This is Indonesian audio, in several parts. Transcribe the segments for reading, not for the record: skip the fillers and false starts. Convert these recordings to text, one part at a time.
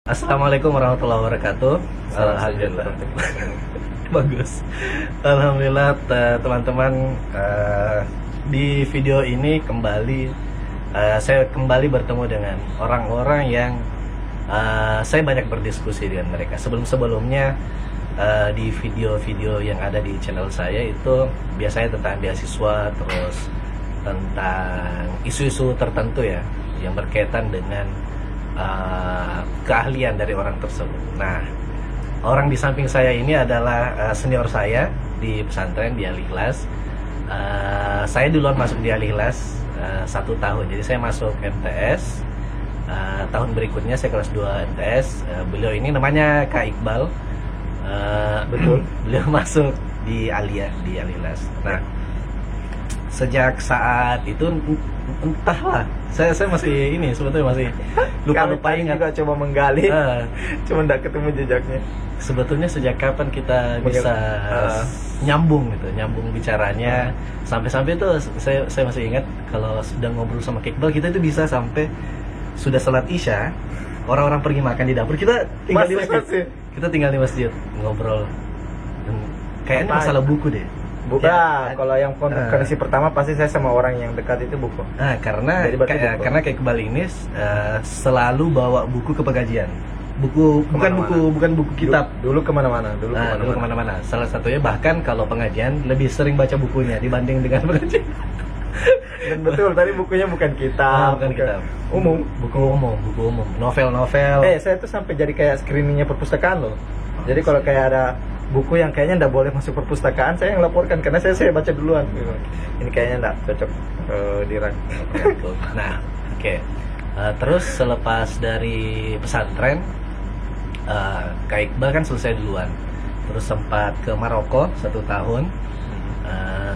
Assalamualaikum warahmatullahi wabarakatuh. Alhamdulillah. Bagus. Alhamdulillah teman-teman, di video ini saya kembali bertemu dengan orang-orang yang saya banyak berdiskusi dengan mereka. Sebelumnya di video-video yang ada di channel saya itu biasanya tentang beasiswa, terus tentang isu-isu tertentu ya yang berkaitan dengan keahlian dari orang tersebut. Nah, orang di samping saya ini adalah senior saya di pesantren di Al-Ikhlas. Saya duluan masuk di Al-Ikhlas 1 tahun, jadi saya masuk MTS. Tahun berikutnya saya kelas 2 MTS. Beliau ini namanya Kak Iqbal. Betul. Beliau masuk di Alia di Al-Ikhlas. Nah, sejak saat itu entahlah, saya masih ini sebetulnya masih lupa ingat. Juga coba menggali, cuma tidak ketemu jejaknya. Sebetulnya sejak kapan kita bisa nyambung bicaranya, sampai itu saya masih ingat kalau sudah ngobrol sama Iqbal, kita itu bisa sampai sudah salat Isya, orang-orang pergi makan di dapur, kita tinggal di masjid. Kita tinggal di masjid ngobrol. Dan kayaknya masalah buku deh. Bukan, ya, kalau yang koneksi pertama pasti saya sama orang yang dekat itu buku. Karena kayak Iqbal ini selalu bawa buku ke pengajian. Bukan buku kitab. Dulu kemana-mana. Dulu kemana-mana. Salah satunya bahkan kalau pengajian lebih sering baca bukunya dibanding dengan pengajian. Dan betul, tadi bukunya bukan kitab, bukan kitab. Buku umum, novel-novel. Saya tuh sampai jadi kayak screeningnya perpustakaan loh. Jadi kalau kayak ada buku yang kayaknya nggak boleh masuk perpustakaan, saya yang laporkan karena saya baca duluan. Ini kayaknya nggak cocok di rak. Nah, oke. Terus selepas dari pesantren, Kak Iqbal kan selesai duluan. Terus sempat ke Maroko 1 tahun.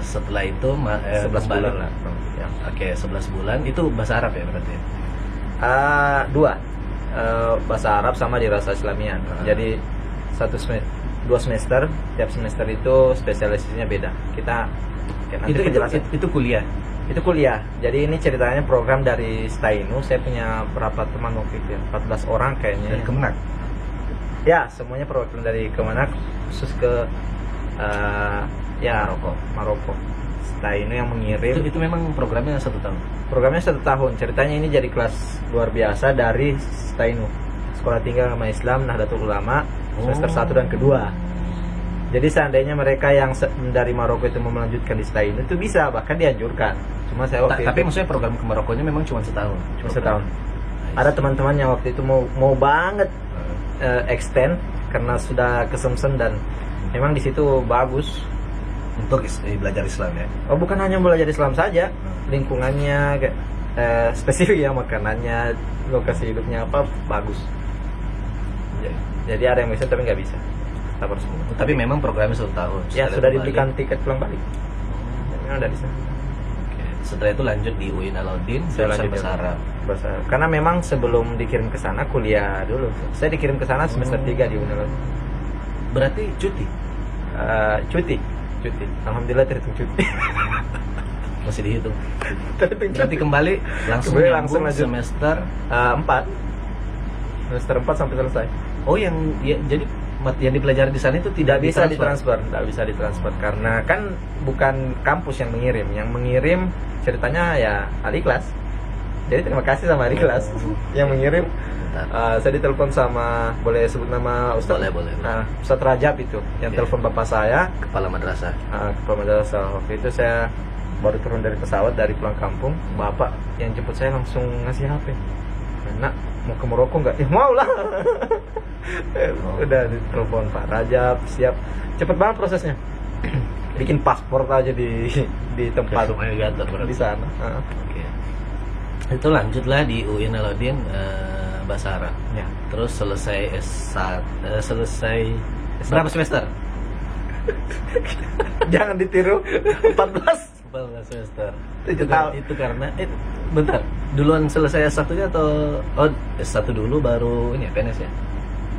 Setelah itu 11 bulan lah. Ya. Oke, 11 bulan. Itu bahasa Arab ya berarti? 2. Bahasa Arab sama dirasa Islamiyah. Jadi 2 semester, tiap semester itu spesialisasinya beda. Itu kuliah. Itu kuliah. Jadi ini ceritanya program dari Stainu. Saya punya berapa teman waktu itu? 14 orang kayaknya. Dari Kemenak. Ya, semuanya perwakilan dari Kemenak, khusus ke Maroko. Stainu yang mengirim. Itu memang programnya 1 tahun. Programnya 1 tahun. Ceritanya ini jadi kelas luar biasa dari Stainu, Sekolah Tinggi Agama Islam Nahdlatul Ulama, semester 1 dan kedua. Jadi seandainya mereka yang dari Maroko itu mau melanjutkan di Stainu itu bisa, bahkan dianjurkan. Cuma saya tapi maksudnya program ke Marokonya memang cuma setahun. Ada teman-teman yang waktu itu mau banget extend karena sudah kesemsem, dan memang di situ bagus untuk belajar Islam ya. Bukan hanya belajar Islam saja, lingkungannya kayak spesifik ya, makanannya, lokasi hidupnya apa bagus. Jadi ada yang bisa tapi nggak bisa. Sabar semua. Tapi memang programnya 1 tahun. Ya, sudah diberikan tiket pulang balik. Memang udah bisa. Oke. Setelah itu lanjut di UIN Alauddin, lanjut bahasa Arab. Karena memang sebelum dikirim ke sana kuliah dulu. Saya dikirim ke sana semester 3 di UIN Alauddin. Berarti cuti? Cuti. Alhamdulillah terhitung cuti. Masih dihitung. Berarti kembali langsung semester 4. Semester 4 sampai selesai. Jadi yang dipelajari di sana itu tidak bisa ditransfer. Tidak bisa ditransfer karena kan bukan kampus yang mengirim ceritanya ya Al-Ikhlas. Jadi terima kasih sama Al-Ikhlas yang mengirim. Saya ditelepon sama, boleh sebut nama Ustaz? Boleh. Ustaz Rajab itu yang telepon bapak saya, kepala madrasah. Kepala madrasah. Waktu itu saya baru turun dari pesawat dari pulang kampung, bapak yang jemput saya langsung ngasih HP. Nak, mau ke Maroko nggak? Mau lah. Udah ditelepon Pak Rajab, siap. Cepet banget prosesnya. Bikin paspor aja di tempat di sana. Oke. Itu lanjutlah di UIN Alauddin bahasa Arab. Ya. Terus selesai berapa semester? Jangan ditiru. 14 semester. 7 tahun. Itu karena bentar. Duluan selesai S1-nya atau S1 dulu baru ini PNS ya?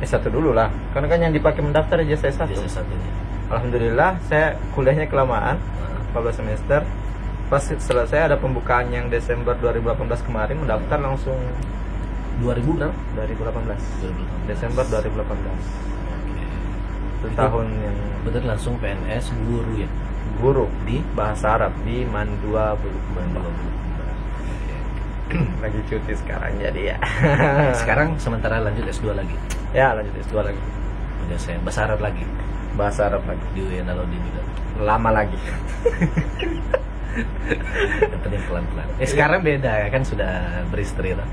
S1 dulu lah. Karena kan yang dipakai mendaftar aja S1. S1-nya. Alhamdulillah saya kuliahnya kelamaan. 14 semester. Pas selesai ada pembukaan yang Desember 2018 kemarin, mendaftar langsung 2000 berapa? 2018. 2018. Desember 2018. Oke. Itu tahun yang Betul, langsung PNS guru ya. guru Di bahasa Arab di Mandua Bandung. lagi cuti sekarang jadi ya. Sekarang sementara lanjut S2 lagi. Ya lanjut S2 lagi, Penyelesaian bahasa Arab lagi bahasa Arab lagi, di UIN Alauddin juga. lama lagi. Yang penting pelan-pelan. Sekarang beda ya kan, sudah beristri lah.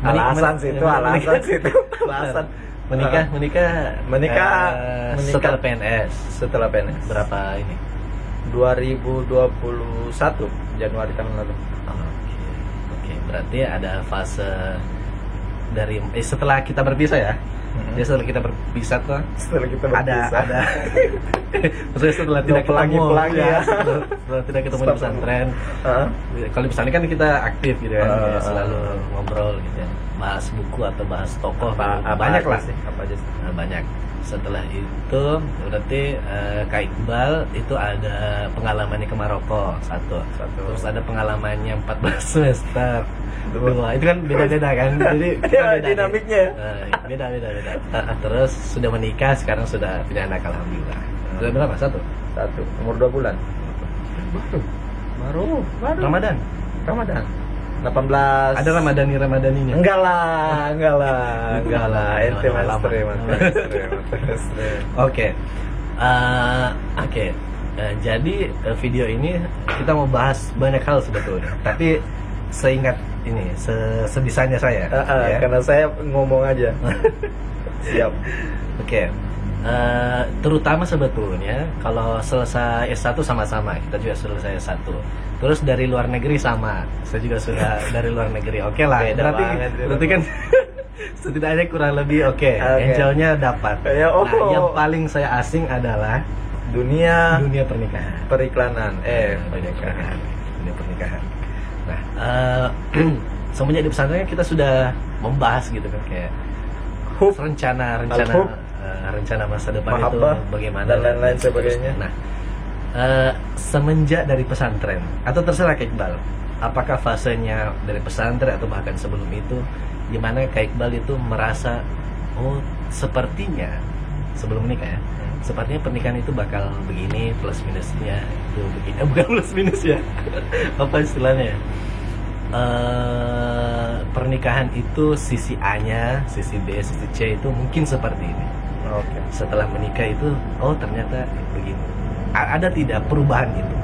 Alasan sih itu, alasan sih itu, alasan. Menikah setelah PNS. Setelah PNS. Berapa ini? 2021 Januari tahun lalu. Oke, berarti ada fase dari setelah kita berpisah ya. Jadi setelah kita berpisah tuh Setelah kita ada maksudnya setelah tidak ketemu pelangi ya. setelah tidak ketemu di pesantren. Kalau di pesantren kan kita aktif gitu kan, kayak selalu ngobrol gitu ya, bahas buku atau bahas tokoh banyak lah sih, apa aja sih? banyak. Setelah itu berarti Kak Iqbal itu ada pengalamannya ke Maroko satu. Terus ada pengalamannya 14 semester. Dua. Itu kan beda-beda kan. Jadi ya, beda dinamiknya. Beda. Terus sudah menikah, sekarang sudah punya anak alhamdulillah. Sudah berapa? Satu, Umur 2 bulan. Baru. Ramadan. 18. Ada Ramadaninya. Enggak lah. Ente master. Oke. Oke. Jadi video ini kita mau bahas banyak hal sebetulnya. Tapi seingat ini, sebisanya saya. Ya. Karena saya ngomong aja. Siap. Oke. Terutama sebetulnya kalau selesai S1 sama-sama, kita juga selesai S1. Terus dari luar negeri sama, saya juga sudah dari luar negeri. Oke lah, berarti kan setidaknya kurang lebih oke. Angel-nya dapat. Nah, yang paling saya asing adalah dunia pernikahan. Periklanan. Dunia pernikahan. Nah, semenjak di pesantren kita sudah membahas gitu kan, kayak rencana masa depan Mahabbah, itu bagaimana dan lain-lain sebagainya. Nah, semenjak dari pesantren atau terserah Kak Iqbal, apakah fasenya dari pesantren atau bahkan sebelum itu, gimana Kak Iqbal itu merasa sepertinya sebelum menikah ya, sepertinya pernikahan itu bakal begini, plus minusnya itu begini, bukan plus minus ya. Apa istilahnya ya? Pernikahan itu sisi A-nya, sisi B, sisi C itu mungkin seperti ini. Setelah menikah itu, ternyata begini. Ada tidak perubahan itu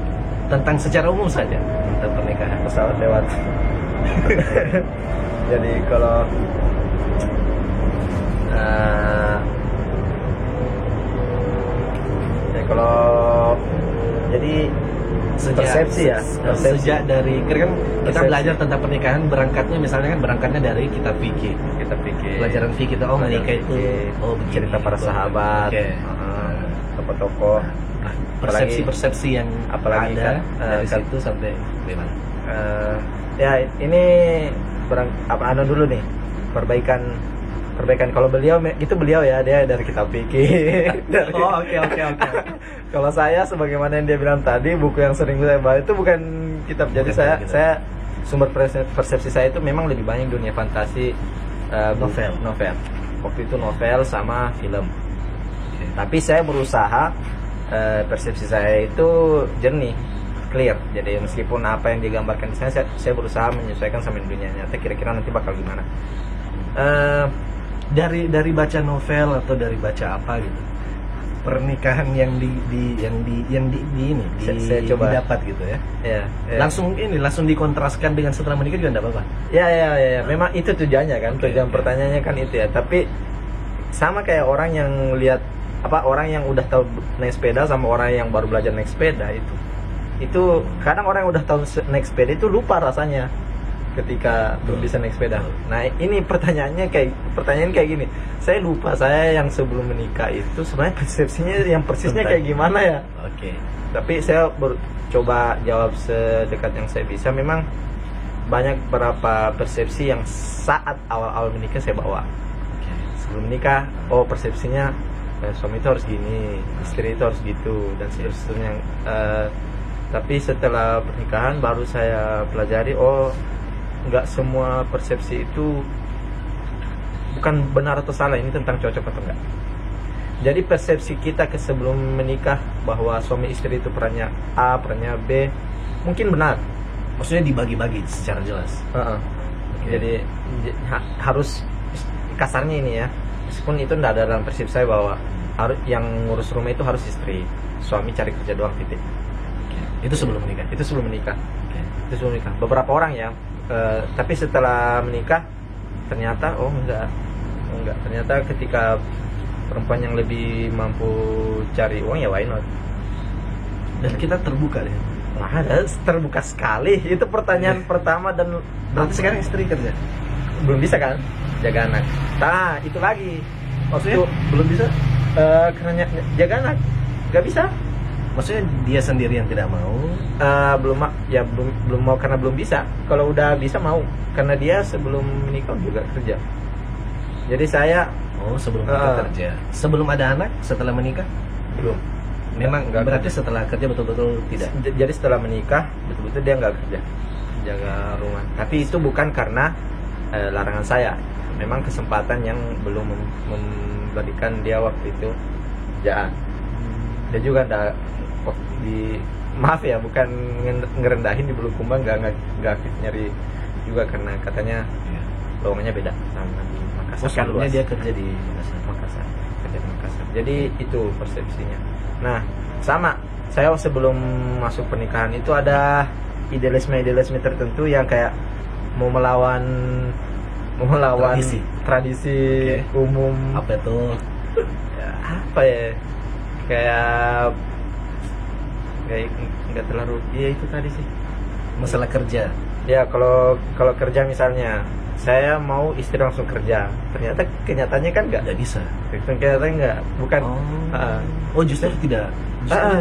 tentang secara umum saja tentang pernikahan? Pesawat lewat. Jadi kalau jadi persepsi ya, sejak dari kan kita belajar tentang pernikahan, berangkatnya misalnya kan berangkatnya dari kitab fikih, pelajaran fikih itu menikah itu begini, cerita para sahabat, tokoh-tokoh, persepsi yang apalagi ada kan, dari situ sampai bagaimana? Ya ini dulu nih, perbaikan kalau beliau ya, dia dari kitab fikih. Oke. Kalau saya sebagaimana yang dia bilang tadi, buku yang sering saya baca itu bukan kitab. Jadi saya sumber persepsi saya itu memang lebih banyak dunia fantasi, novel. Waktu itu novel sama film. Tapi saya berusaha persepsi saya itu jernih, clear. Jadi meskipun apa yang digambarkan di sana, saya berusaha menyesuaikan sama dunia nyata. Kira-kira nanti bakal gimana? Dari baca novel atau dari baca apa gitu, pernikahan yang saya coba didapat gitu ya. Langsung dikontraskan dengan setelah menikah juga enggak apa-apa. Ya. Memang itu tujuannya kan. Tujuan pertanyaannya kan itu ya. Tapi sama kayak orang yang lihat orang yang udah tahu naik sepeda sama orang yang baru belajar naik sepeda itu kadang orang yang udah tahu naik sepeda itu lupa rasanya ketika belum bisa naik sepeda. Nah, ini pertanyaannya kayak gini. Saya lupa, saya yang sebelum menikah itu sebenarnya persepsinya yang persisnya kayak gimana ya? Tapi saya coba jawab sedekat yang saya bisa. Memang banyak beberapa persepsi yang saat awal-awal menikah saya bawa. Sebelum menikah, persepsinya suami itu harus gini, istri itu harus gitu, dan seterusnya. Tapi setelah pernikahan baru saya pelajari, nggak semua persepsi itu bukan benar atau salah, ini tentang cocok atau enggak. Jadi persepsi kita ke sebelum menikah bahwa suami istri itu perannya A, perannya B, mungkin benar. Maksudnya dibagi-bagi secara jelas. Jadi harus kasarnya ini ya, meskipun itu tidak ada dalam persepsi saya bahwa harus yang ngurus rumah itu harus istri, suami cari kerja doang, titik. Itu sebelum menikah. Itu sebelum menikah. Itu sebelum menikah. Beberapa orang ya, tapi setelah menikah ternyata enggak. Ternyata ketika perempuan yang lebih mampu cari uang, ya why not? Dan kita terbuka deh. Terbuka sekali. Itu pertanyaan pertama. Dan berarti sekarang istri kerja? Belum bisa kan jaga anak. Nah itu lagi. Maksudnya belum bisa? Karena jaga anak nggak bisa. Maksudnya dia sendiri yang tidak mau? Belum mau karena belum bisa. Kalau udah bisa mau, karena dia sebelum menikah juga kerja. Jadi saya sebelum menikah kerja. Sebelum ada anak, setelah menikah belum. Memang nggak berarti kerja. Setelah kerja betul-betul tidak. Jadi setelah menikah betul-betul dia nggak kerja, jaga rumah. Tapi itu bukan karena larangan saya. Memang kesempatan yang belum memberikan dia waktu itu kerjaan. Dia juga ada maaf ya, bukan ngerendahin di Bulukumba, nggak aktif nyari juga karena katanya lowongannya beda sama di Makassar. Sebelumnya dia kerja di Makassar. Kerja di Makassar. Jadi itu persepsinya. Nah, sama. Saya sebelum masuk pernikahan itu ada idealisme tertentu yang kayak mau melawan tradisi umum. Apa itu? Apa ya? Kayak nggak terlalu. Ya itu tadi sih. Masalah kerja. Ya kalau kerja misalnya, saya mau istri langsung kerja. Ternyata kenyataannya kan nggak bisa. Kenyataannya nggak, bukan. Justru tidak.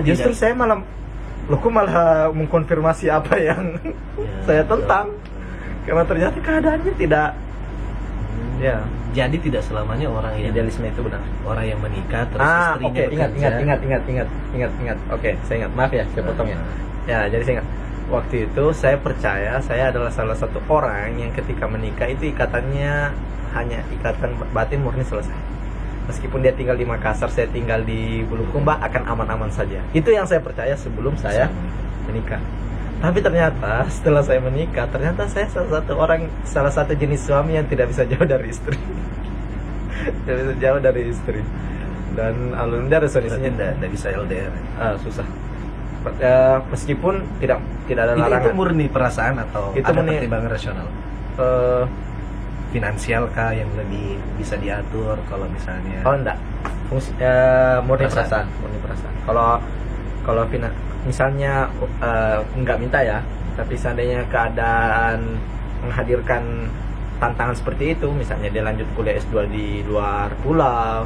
Justru saya malah mengkonfirmasi apa yang saya tentang. Karena ternyata keadaannya tidak. Ya. Jadi tidak selamanya orang yang idealisme itu benar. Orang yang menikah terus istrinya ingat. Oke, saya ingat. Maaf ya, saya potong ya. Ya, jadi saya ingat. Waktu itu saya percaya saya adalah salah satu orang yang ketika menikah itu ikatannya hanya ikatan batin murni, selesai. Meskipun dia tinggal di Makassar, saya tinggal di Bulukumba, akan aman-aman saja. Itu yang saya percaya sebelum saya menikah. Tapi ternyata setelah saya menikah, ternyata saya salah satu jenis suami yang tidak bisa jauh dari istri. Tidak bisa jauh dari istri. Dan alhamdulillah resolusinya tidak bisa LDR. Susah. Meskipun tidak ada larangan. Itu murni perasaan atau itu ada pertimbangan rasional? Finansial kah yang lebih bisa diatur kalau misalnya? Enggak. Murni perasaan. Kalau misalnya nggak minta ya, tapi seandainya keadaan menghadirkan tantangan seperti itu, misalnya dia lanjut kuliah S2 di luar pulau,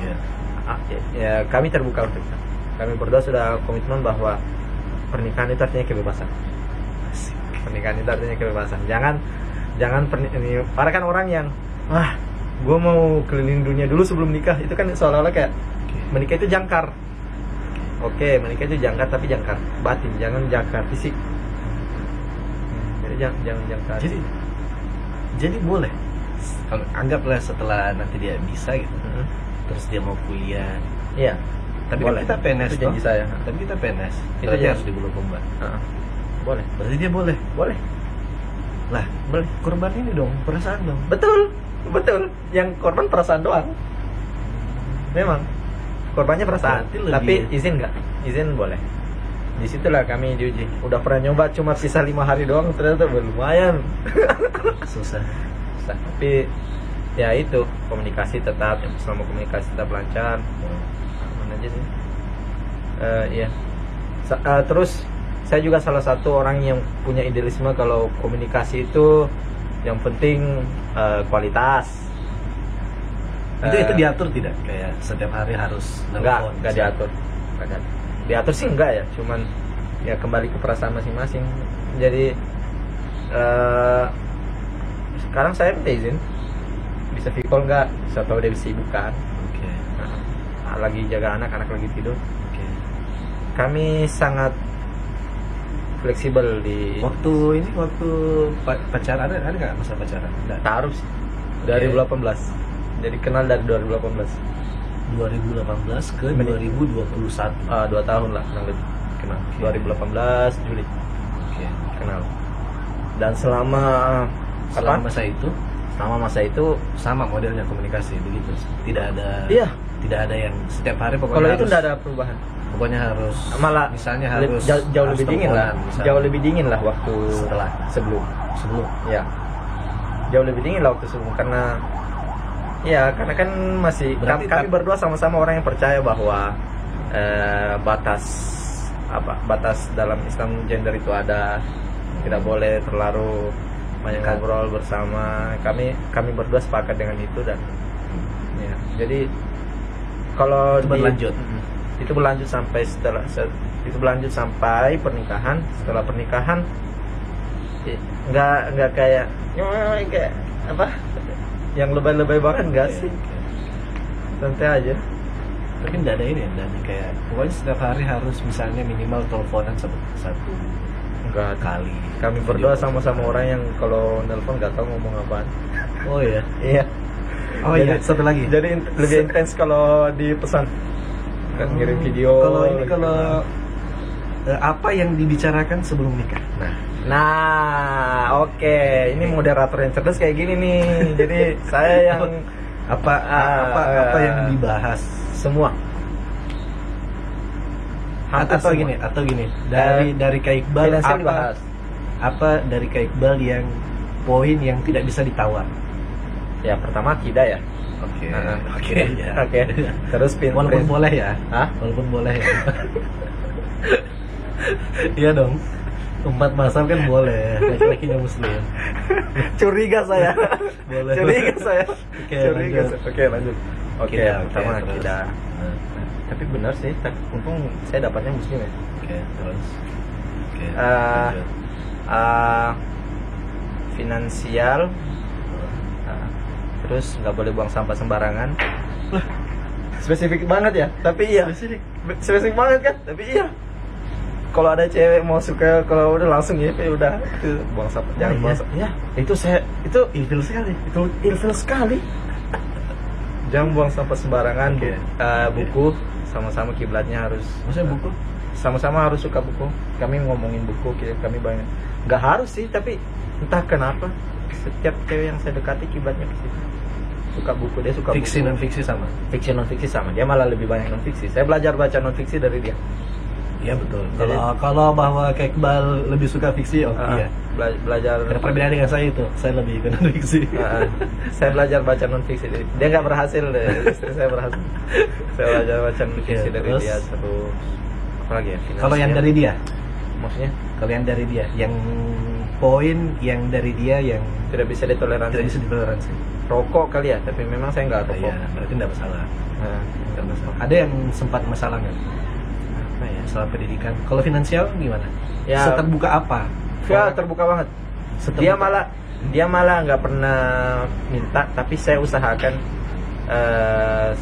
ya kami terbuka untuk itu. Kami berdua sudah komitmen bahwa pernikahan itu artinya kebebasan. Pernikahan itu artinya kebebasan. Jangan ini para kan orang yang gue mau keliling dunia dulu sebelum nikah, itu kan seolah-olah kayak menikah itu jangkar. Oke, menikah itu jangkar, tapi jangkar batin, jangan jangkar fisik. Jadi jangan jangkar. Jadi boleh. Anggaplah setelah nanti dia bisa gitu, terus dia mau kuliah. Iya. Tapi boleh. Kan kita PNS itu janji saya. Tapi kita PNS. Itu harus di Bulukumba. Boleh. Berarti dia boleh. Boleh. Lah, boleh. Korban ini dong, perasaan dong. Betul. Yang korban perasaan doang. Memang korbannya perasaan. Tapi izin nggak? Izin boleh. Disitulah kami diuji. Udah pernah nyoba cuma sisa 5 hari doang, ternyata lumayan. Susah. Tapi ya itu, komunikasi tetap, selama komunikasi tetap lancar. Aman aja sih. Iya. Terus saya juga salah satu orang yang punya idealisme kalau komunikasi itu yang penting kualitas. Itu diatur tidak? Kayak setiap hari harus nelfon? Enggak diatur. Diatur sih enggak ya, cuman ya kembali ke perasaan masing-masing. Jadi sekarang saya minta izin, bisa video call enggak? Saya tahu dia sibuk kan. Lagi jaga anak lagi tidur. Kami sangat fleksibel di waktu pacaran. Ada nggak masa pacaran? Taruh sih. 2018. Jadi kenal dari 2018. 2018 ke 2021. 2 tahun lah kurang lebih kenal. 2018 Juli Oke. kenal. Dan selama Selama masa itu sama modelnya komunikasi begitu. Tidak ada Iya. tidak ada yang setiap hari Kalau pokoknya itu harus, tidak ada perubahan. pokoknya harus Malah misalnya harus jauh harus lebih dingin lah. teleponan, misalnya. Jauh lebih dingin lah waktu Setelah. sebelum. Sebelum. Jauh lebih dingin lah waktu sebelum karena kan masih Berarti kami berdua sama-sama orang yang percaya bahwa batas dalam Islam gender itu ada, tidak boleh terlalu banyak ngobrol bersama. Kami berdua sepakat dengan itu dan ya, jadi kalau Itu berlanjut. itu berlanjut sampai pernikahan. Setelah pernikahan nggak kayak apa yang lebay-lebay banget, nggak sih, santai aja. Tapi tidak ada ini dan kayak pokoknya setiap hari harus misalnya minimal teleponan satu Enggak kali. Kami berdua sama-sama orang yang kalau nelpon nggak tahu ngomong apaan. Oh iya. Iya. Oh iya, satu lagi. Jadi lebih intens kalau di pesan. Kan ngirim video. Kalau apa yang dibicarakan sebelum nikah? Nah, oke. Ini moderator yang cerdas kayak gini nih. Jadi saya yang apa yang dibahas? semua. Hampir Atau semua. gini, dari Kak Iqbal Finansial dibahas. apa dari Kak Iqbal yang poin yang tidak bisa ditawar? Ya, pertama akidah ya. Oke. Oke. Ya. Oke. Terus Walaupun boleh ya. Hah? Walaupun boleh ya. Iya dong. Umat mazhab kan boleh, laki-lakinya muslim. Curiga saya. Boleh. Curiga saya. Oke, Curiga. lanjut. Oke, lanjut. Oke, pertama terus. akidah. Tapi benar sih, untung saya dapatnya muslim ya. Oke, terus. Oke. Eh, lanjut. Finansial. Terus nggak boleh buang sampah sembarangan. Spesifik banget ya, tapi iya. Spesifik banget kan, tapi iya. Kalau ada cewek mau suka, kalau udah langsung ya udah itu buang sampah, jangan iya? buang sampah. Ya, itu Ilfil sekali. itu ilfil sekali. Jangan buang sampah sembarangan. Oke. Buku sama-sama kiblatnya harus. Maksudnya buku? Sama-sama harus suka buku. Kami ngomongin buku, kami banyak. Nggak harus sih, tapi entah kenapa setiap cewek yang saya dekati kiblatnya ke situ. Suka buku, dia suka Fiksi buku. non fiksi sama. Fiksi non fiksi sama. Dia malah lebih banyak non fiksi. Saya belajar baca non fiksi dari dia. Iya betul. Jadi- Kalau bahwa Kak Iqbal lebih suka fiksi, iya. Belajar. Ada perbedaan dengan saya itu. Saya lebih ke non fiksi. Saya belajar baca non fiksi. Dia nggak berhasil deh. Istri saya berhasil. Saya belajar baca non fiksi dari terus? dia. Terus apa lagi ya? Kalau yang dari dia, maksudnya kalau yang dari dia, yang poin yang dari dia yang tidak bisa ditoleransi. tidak bisa ditoleransi. Rokok kali ya, tapi memang saya nggak rokok. Iya, berarti tidak masalah. Nah, Nggak masalah. Ada yang sempat masalah nggak? apa ya? Masalah pendidikan. Kalau finansial gimana? Ya. Seterbuka apa? Ya, terbuka banget. Seterbuka. Dia malah nggak pernah minta, tapi saya usahakan.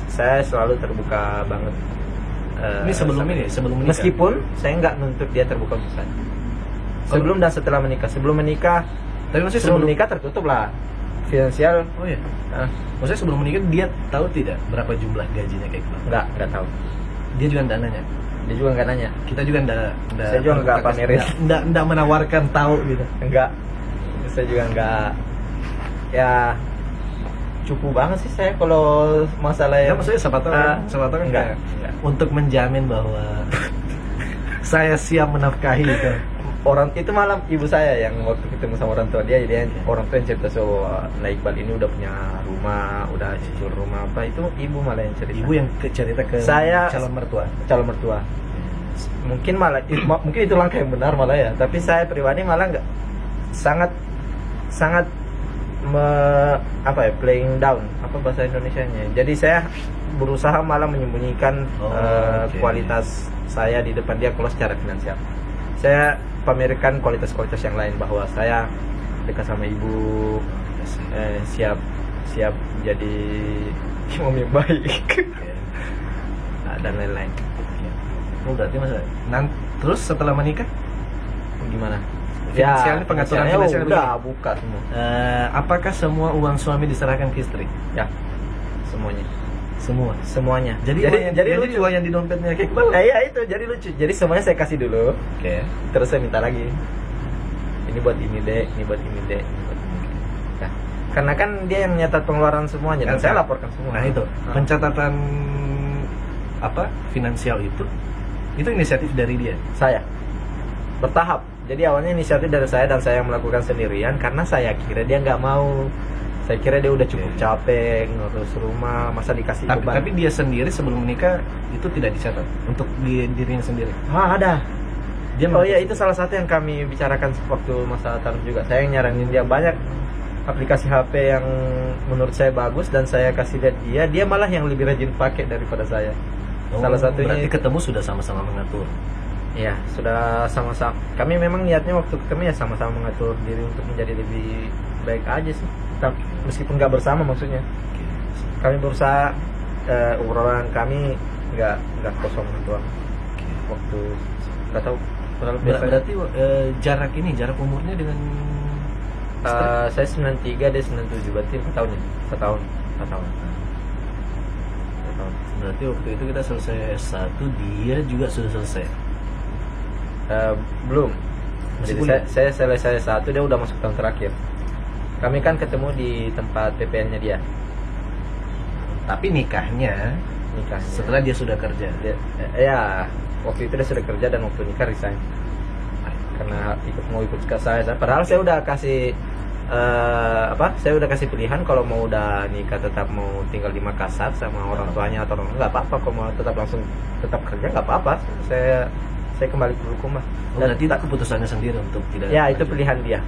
Saya selalu terbuka banget. Ini sebelum menikah. Meskipun saya nggak nuntut dia terbuka untuk saya. Sebelum dan setelah menikah. Sebelum menikah, Tapi maksudnya sebelum menikah tertutup lah. Finansial, Oh iya. ah, Maksudnya sebelum menikah dia tahu tidak berapa jumlah gajinya kayak gitu? nggak tahu. Dia juga nggak nanya. Dia juga nggak nanya. Kita juga nggak. Saya juga nggak pamerin. Nggak menawarkan tahu gitu. Enggak. Saya juga nggak. Ya, cukup banget sih saya kalau masalah Ya yang maksudnya siapa tahu kan enggak, kayak enggak. untuk menjamin bahwa saya siap menafkahi itu. Orang itu malam ibu saya yang waktu ketemu sama orang tua dia, jadi orang tua yang cerita nah Iqbal ini udah punya rumah, udah cicil rumah apa, itu ibu malah yang cerita. Ibu yang cerita ke Saya- calon mertua. Calon mertua. Mungkin mungkin itu langkah yang benar malah ya, tapi saya pribadi malah nggak, sangat playing down, apa bahasa Indonesianya. Jadi saya berusaha malah menyembunyikan Oke. kualitas saya di depan dia kalau secara finansial. Saya pamerkan kualitas-kualitas yang lain, bahwa saya dekat sama ibu, siap jadi imam yang baik. Nah, dan lain-lain. Oh berarti masa. Terus setelah menikah Gimana? Finansialnya, pengaturan finansialnya udah buka semua. apakah semua uang suami diserahkan ke istri? Ya, semuanya. Jadi lucu yang di dompetnya kayak Nah, iya itu jadi lucu. Jadi semuanya saya kasih dulu. Oke. Terus saya minta lagi. Ini buat ini deh, ini buat ini deh. Ini buat ini. Nah, karena kan dia yang nyatat pengeluaran semuanya dan saya laporkan semua. Nah itu pencatatan finansial itu inisiatif dari dia. Saya bertahap. Jadi awalnya inisiatif dari saya dan saya yang melakukan sendirian karena saya kira dia nggak mau. Saya kira dia udah cukup capek ngurus rumah, masa dikasih beban. Tapi dia sendiri sebelum menikah itu tidak dicatat untuk dirinya sendiri. Ada. Iya itu salah satu yang kami bicarakan waktu masa taruh juga. Saya yang nyaranin dia banyak aplikasi HP yang menurut saya bagus dan saya kasih lihat dia malah yang lebih rajin pakai daripada saya. Salah satunya berarti ketemu sudah sama-sama mengatur. Iya, sudah sama-sama. Kami memang niatnya waktu ketemu ya sama-sama mengatur diri untuk menjadi lebih baik aja sih. Meskipun nggak bersama maksudnya. Kami berusaha obrolan kami nggak kosong doang. Waktu nggak tahu. Berarti jarak umurnya dengan saya 93 dia 97 berarti 4 tahun ya. 4 tahun. Berarti waktu itu kita selesai S1, dia juga sudah selesai. Belum. Jadi saya selesai S1 dia udah masuk tahun terakhir. Kami kan ketemu di tempat PPN-nya dia. Tapi nikahnya setelah dia sudah kerja. Ya, waktu itu dia sudah kerja dan waktu nikah resign. Karena mau ikut ke saya. Padahal saya udah kasih saya udah kasih pilihan kalau mau udah nikah tetap mau tinggal di Makassar sama orang tuanya atau nggak apa-apa. Kalau mau tetap kerja nggak apa-apa. Saya kembali ke rumah. Dan tidak keputusannya sendiri untuk tidak. Ya itu pilihan dia.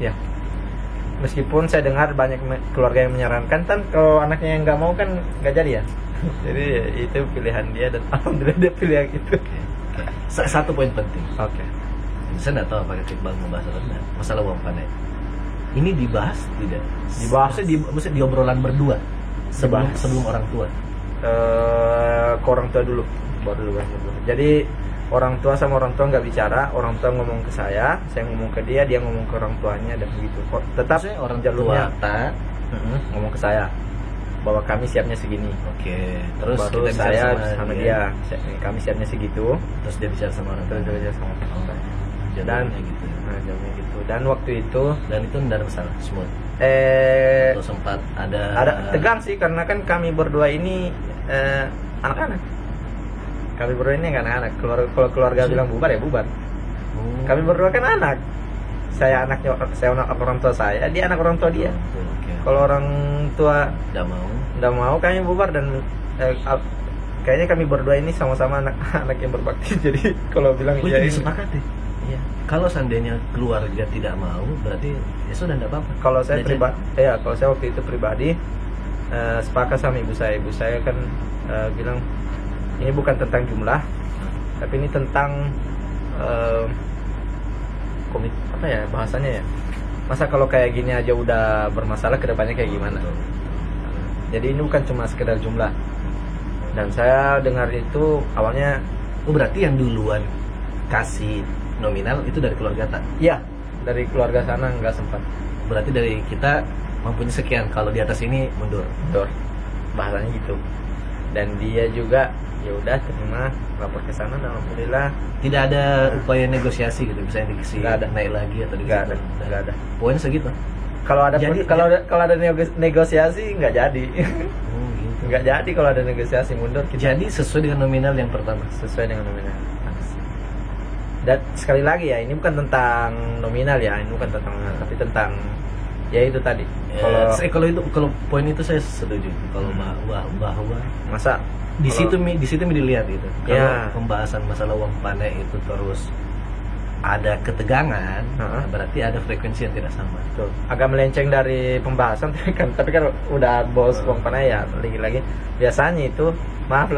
Ya. Meskipun saya dengar banyak keluarga yang menyarankan kan kalau anaknya yang nggak mau kan nggak jadi ya. Jadi itu pilihan dia dan alhamdulillah dia pilih yang itu. Satu poin penting. Oke. Saya nggak tahu apakah Iqbal membahas atau tidak masalah uang panen. Ini dibahas tidak? Dibahas. Maksudnya di obrolan berdua sebelum orang tua. Ke orang tua dulu, baru dulu. Jadi orang tua sama orang tua nggak bicara, orang tua ngomong ke saya ngomong ke dia ngomong ke orang tuanya dan begitu. Tetap orang jalurnya tua ngomong ke saya bahwa kami siapnya segini. Oke. Terus baru kita saya sama dia kami siapnya segitu. Terus dia bicara sama orang tua. Terus sama orang tua. Dan gitu. Jamnya gitu. Dan waktu itu tidak ada masalah, smooth. Atau sempat ada tegang sih karena kan kami berdua ini anak-anak. Kami berdua ini anak-anak. Kalau keluarga bilang bubar ya bubar. Kami berdua kan anak. Saya anak orang tua saya, dia anak orang tua dia. Kalau orang tua tidak mau kami bubar dan kayaknya kami berdua ini sama-sama anak yang berbakti. Jadi kalau bilang iya disepakati. Iya. Kalau seandainya keluarga tidak mau, berarti ya sudah tidak apa-apa. Kalau saya kalau saya waktu itu pribadi sepakat sama ibu saya. Ibu saya kan bilang ini bukan tentang jumlah, tapi ini tentang bahasanya ya. Masa kalau kayak gini aja udah bermasalah, kedepannya kayak gimana? Jadi ini bukan cuma sekedar jumlah. Dan saya dengar itu awalnya, berarti yang duluan kasih nominal itu dari keluarga tak? Iya, dari keluarga sana nggak sempat. Berarti dari kita mempunyai sekian, kalau di atas ini mundur. Bahasanya gitu. Dan dia juga ya udah terima, lapor ke sana dan alhamdulillah tidak ada upaya negosiasi gitu, misalnya dikasih naik lagi atau nggak ada. Poin segitu. Kalau ada negosiasi nggak jadi. Gitu. Nggak jadi kalau ada negosiasi, mundur kita. Jadi sesuai dengan nominal yang pertama. Sesuai dengan nominal. Dan sekali lagi ya, ini bukan tentang nominal ya, ini bukan tentang nominal, tapi tentang ya itu tadi. Kalau poin itu saya setuju. Kalau bahwa masa di situ dilihat itu. Kalau ya. Pembahasan masalah uang panen itu terus ada ketegangan, berarti ada frekuensi yang tidak sama. Betul. Agak melenceng dari pembahasan tapi kan udah bos uang panen ya, lagi biasanya itu maaf.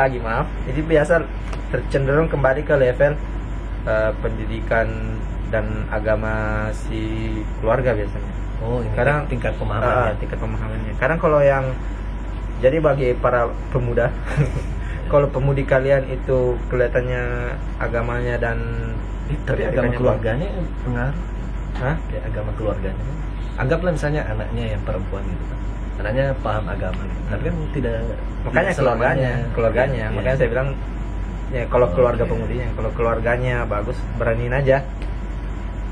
Jadi biasa tercenderung kembali ke level pendidikan dan agama si keluarga biasanya. Ini kadang tingkat pemahamannya. Tingkat pemahamannya. Kadang kalau yang jadi bagi para pemuda, kalau pemudi kalian itu kelihatannya agamanya dan tapi agama keluarganya pengaruh. Kayak agama keluarganya. Anggaplah misalnya anaknya yang perempuan gitu kan. Sebenarnya paham agama gitu. Tapi kan tidak Makanya tidak selamanya. keluarganya. Iya, Makanya iya. saya bilang ya kalau keluarga Oke. pemudinya, kalau keluarganya bagus, beraniin aja.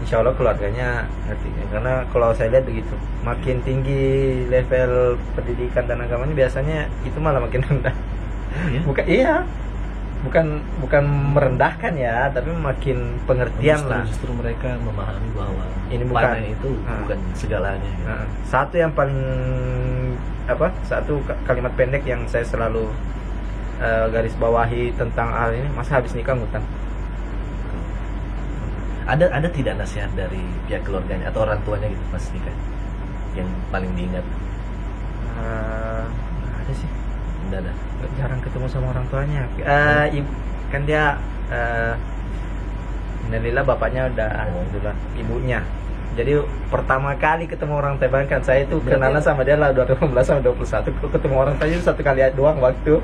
Insya Allah keluarganya ngerti. Karena kalau saya lihat begitu, makin tinggi level pendidikan dan agamanya biasanya itu malah makin rendah. Iya. Bukan merendahkan ya, tapi makin pengertian lah. Justru mereka memahami bahwa Ini bukan. panen itu Ah. bukan segalanya. Gitu. Nah, satu yang paling satu kalimat pendek yang saya selalu garis bawahi tentang hal ini, masa habis nikah ngutang. Ada tidak nasihat dari pihak keluarganya atau orang tuanya gitu pas nikah yang paling diingat? Ada sih, Enggak ada. jarang ketemu sama orang tuanya. Kan dia Alhamdulillah bapaknya udah, alhamdulillah ibunya. Jadi pertama kali ketemu orang tua, kan saya itu Berarti- kenalan sama dia lah 2015 sama 21. Ketemu orang tuanya itu satu kali doang waktu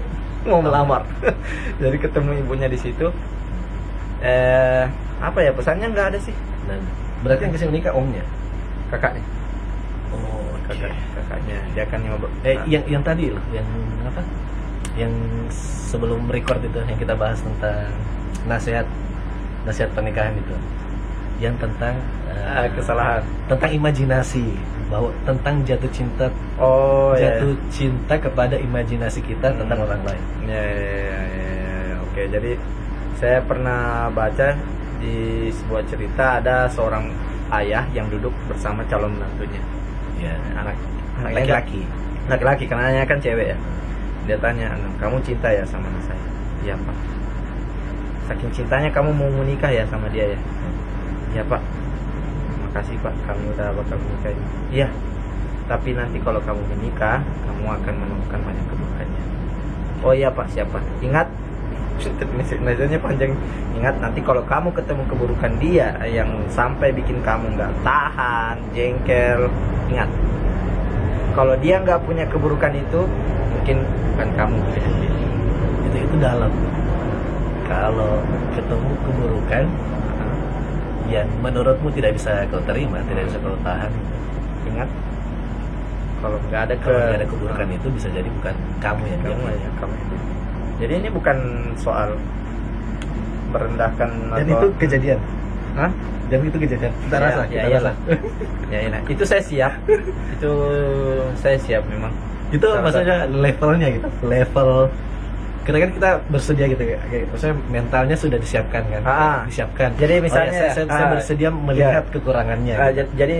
mau melamar. Jadi ketemu ibunya di situ. Apa ya, pesannya nggak ada sih. Dan berarti yang kesini nikah omnya. Kakaknya, Oh, kakaknya dia kan yang tadi loh, yang apa? Yang sebelum record itu yang kita bahas tentang nasihat pernikahan itu. Yang tentang kesalahan. tentang imajinasi, bahwa tentang jatuh cinta cinta kepada imajinasi kita tentang orang lain. Ya. Oke, jadi saya pernah baca di sebuah cerita ada seorang ayah yang duduk bersama calon menantunya. Ya, Anaknya laki-laki, karena anaknya kan cewek ya. Dia tanya, "Kamu cinta ya sama anak saya?" "Iya, Pak." "Saking cintanya kamu mau menikah ya sama dia ya?" "Iya, Pak." "Makasih, Pak, kami udah bakal menikah." "Iya, tapi nanti kalau kamu menikah, kamu akan menemukan banyak keburukannya." "Oh iya, Pak, siapa?" "Ingat," nasihatnya panjang, "ingat nanti kalau kamu ketemu keburukan dia yang sampai bikin kamu nggak tahan, jengkel, ingat, kalau dia nggak punya keburukan itu, mungkin bukan kamu." itu dalam. Kalau ketemu keburukan yang menurutmu tidak bisa kau terima, tidak bisa kau tahan, Ingat, kalau nggak ada ada keburukan itu bisa jadi bukan kamu yang kamu dia. ya, kamu. Jadi ini bukan soal merendahkan Dan atau itu kejadian. Hah? Dan itu kejadian. Kita rasa, Ya, kita iyalah. rasa. Ya, iya. Itu saya siap. Itu saya siap memang. Itu Salah maksudnya levelnya gitu. Level kan kita bersedia gitu ya. Kayak maksudnya mentalnya sudah disiapkan kan. Disiapkan. Jadi Oh ya, misalnya saya bersedia melihat kekurangannya. Gitu. Jadi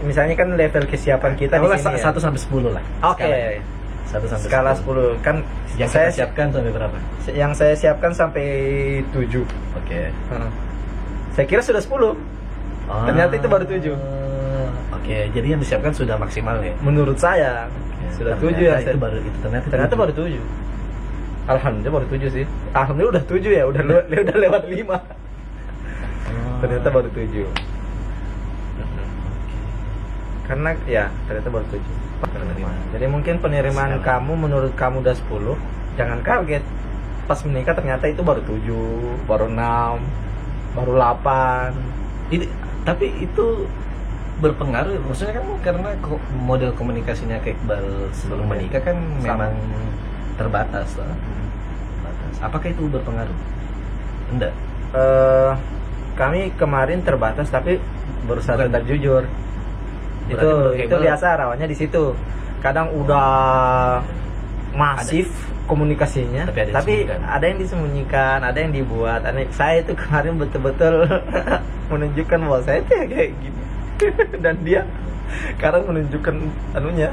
misalnya kan level kesiapan kita di Taruhlah sini 1 sampai 10 lah. Oke. 1 sampai Skala 10 kan Yang saya kita siapkan sampai berapa? Yang saya siapkan sampai 7. Oke. Saya kira sudah 10. Ternyata itu baru 7. Oke, jadi yang disiapkan sudah maksimal ya. Menurut saya sudah 7 ya. Itu baru itu ternyata baru 7. Alhamdulillah baru 7 sih. Alhamdulillah udah 7 ya, udah lewat 5. Ternyata baru 7. Karena ya ternyata baru 7. Jadi mungkin penerimaan kamu menurut kamu udah 10, jangan kaget. Pas menikah ternyata itu baru 7, baru 6, baru 8. Tapi itu berpengaruh, maksudnya kan karena model komunikasinya kayak Iqbal sebelum menikah kan memang terbatas lah. Apakah itu berpengaruh? Enggak. Kami kemarin terbatas tapi berusaha tetap jujur. Itu biasa rawannya di situ. Kadang udah masif komunikasinya, tapi ada yang disembunyikan, ada yang dibuat. Saya itu kemarin betul-betul menunjukkan bahwa saya tuh kayak gini. Dan dia sekarang menunjukkan anunya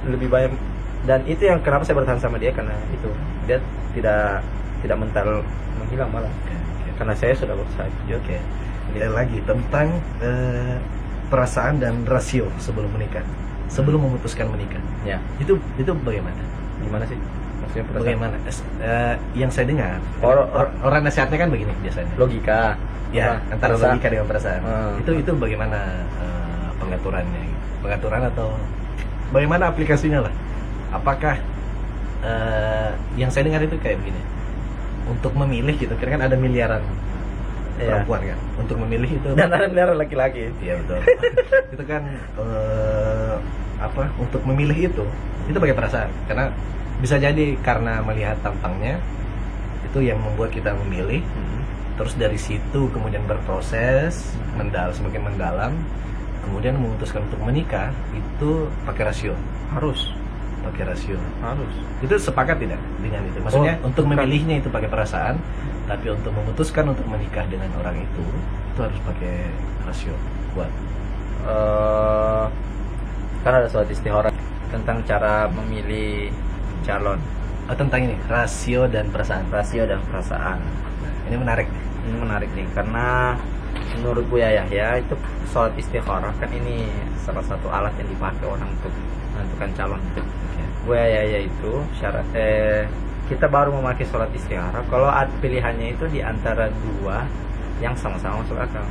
lebih banyak. Dan itu yang kenapa saya bertahan sama dia, karena itu dia tidak mental menghilang malah. Karena saya sudah berusaha. Oke. Lagi tentang perasaan dan rasio sebelum menikah, sebelum memutuskan menikah. Ya. Itu bagaimana? Gimana sih? Maksudnya perasaan? Bagaimana? Yang saya dengar, orang nasihatnya kan begini biasanya. Logika. Ya, antara perasaan. logika dengan perasaan. Itu bagaimana pengaturannya? Pengaturan atau bagaimana aplikasinya lah? Apakah yang saya dengar itu kayak begini? Untuk memilih gitu, kira kan ada miliaran perempuan kan, untuk memilih itu. Dan ada miliaran laki-laki. Iya betul. Itu kan untuk memilih itu pakai perasaan. Karena bisa jadi karena melihat tampangnya itu yang membuat kita memilih. Terus dari situ kemudian berproses, semakin mendalam, kemudian memutuskan untuk menikah itu pakai rasio. Harus Pakai rasio. harus Itu sepakat tidak dengan itu? Maksudnya untuk memilihnya itu pakai perasaan, tapi untuk memutuskan untuk menikah dengan orang itu harus pakai rasio kuat. Kan ada suatu istiqoroh tentang cara memilih calon, Tentang ini, rasio dan perasaan. rasio dan perasaan. Nah, ini menarik. Ini menarik nih, karena menurut Buya Yahya itu sholat istikharah kan ini salah satu alat yang dipakai orang untuk menentukan calon. Buya Yahya itu syarat kita baru memakai sholat istikharah kalau pilihannya itu di antara dua yang sama-sama masuk akal.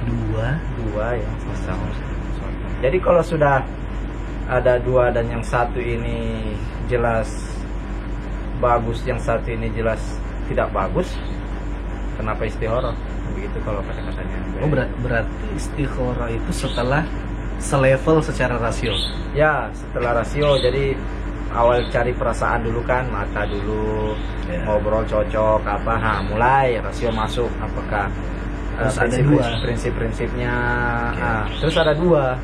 Dua yang sama-sama masuk akal. Jadi kalau sudah ada dua dan yang satu ini jelas bagus, yang satu ini jelas tidak bagus, kenapa istikharah? Begitu kalau kata-katanya. Oh, berarti istikharah itu setelah selevel secara rasio. Ya, setelah rasio. Jadi awal cari perasaan dulu kan, mata dulu, ngobrol cocok apa, mulai rasio masuk. Apakah terus ada dua prinsip-prinsipnya? Terus ada dua.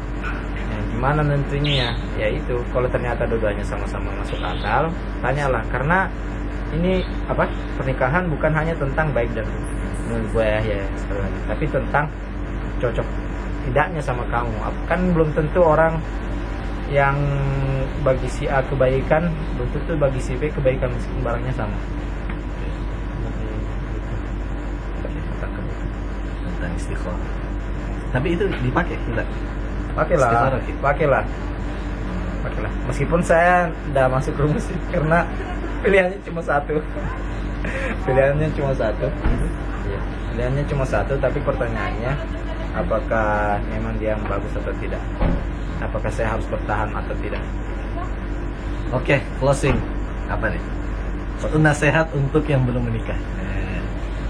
Gimana nentunya? Ya itu, kalau ternyata dua-duanya sama-sama masuk akal, tanyalah. Karena ini pernikahan bukan hanya tentang baik dan menurut gue ya sekali lagi, tapi tentang cocok tidaknya sama kamu. Kan belum tentu orang yang bagi si A kebaikan belum tentu bagi si B kebaikan meskipun barangnya sama. Tentang istikharah. Tapi itu dipakai tidak? Pakailah. Meskipun saya udah masuk rumus sih, karena pilihannya cuma satu. Pilihannya cuma satu, tapi pertanyaannya apakah memang dia yang bagus atau tidak? Apakah saya harus bertahan atau tidak? Oke, closing. Apa nih? Satu nasihat untuk yang belum menikah.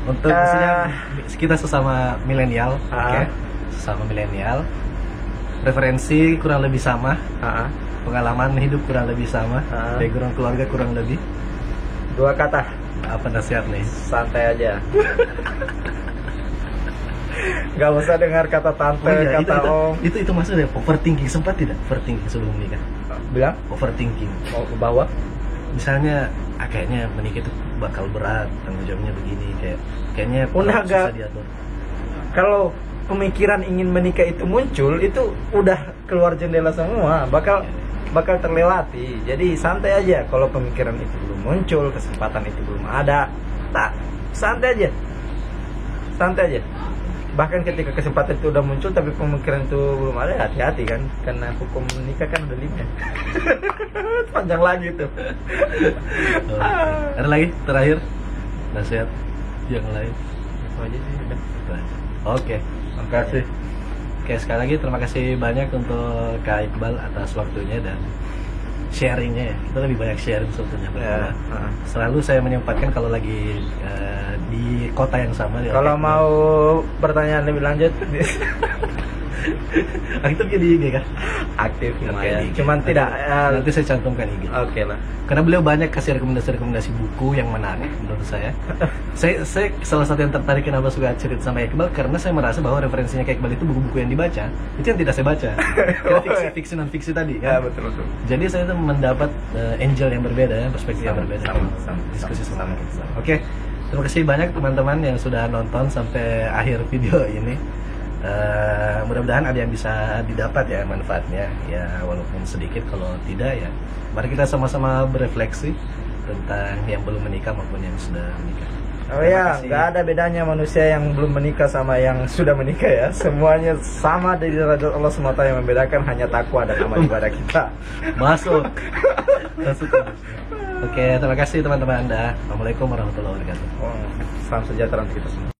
Untuk maksudnya kita sesama milenial, sesama milenial, preferensi kurang lebih sama, pengalaman hidup kurang lebih sama, background keluarga kurang lebih. Dua kata. Apa nasihat nih? Santai aja. Gak usah dengar kata tante, kata om. Itu maksudnya overthinking. Sempat tidak overthinking sebelum menikah? Bilang? Overthinking. Mau ke bawah? Misalnya, kayaknya menikah itu bakal berat, tanggung jawabnya begini, kayaknya udah susah diatur. Kalau pemikiran ingin menikah itu muncul, itu udah keluar jendela semua, bakal terlewati. Jadi santai aja. Kalau pemikiran itu belum muncul, kesempatan itu belum ada, santai aja. Bahkan ketika kesempatan itu udah muncul tapi pemikiran itu belum ada, hati-hati kan, karena hukum menikah kan udah 5. Panjang lagi tuh. Ada lagi terakhir nasihat yang lain? Itu aja sih udah. Oke, Makasih. Oke, sekali lagi terima kasih banyak untuk Kak Iqbal atas waktunya dan sharingnya ya. Kita lebih banyak sharing sebetulnya berdua. Selalu saya menyempatkan kalau lagi di kota yang sama. Kalau mau pertanyaan lebih lanjut, aktif di IG kan? Aktif lumayan. Okay, Cuman tidak. Nanti saya cantumkan IG. Oke lah. Karena beliau banyak kasih rekomendasi buku yang menarik menurut saya. saya salah satu yang tertarik kenapa suka cerita sama Iqbal karena saya merasa bahwa referensinya Kak Iqbal itu buku-buku yang dibaca itu yang tidak saya baca. Karena fiksi non fiksi tadi. Ya kan? betul. Jadi saya itu mendapat angle yang berbeda, perspektif yang berbeda. Diskusi sama. Oke. Terima kasih banyak teman-teman yang sudah nonton sampai akhir video ini. Mudah-mudahan ada yang bisa didapat ya manfaatnya ya, walaupun sedikit. Kalau tidak ya mari kita sama-sama berefleksi tentang yang belum menikah maupun yang sudah menikah. Oh ya, nggak ada bedanya manusia yang belum menikah sama yang sudah menikah ya. Semuanya sama dari derajat Allah SWT, yang membedakan hanya takwa dan amal ibadah kita. Masuk. Oke, terima kasih teman-teman Anda. Assalamualaikum warahmatullahi wabarakatuh. Salam sejahtera untuk kita semua.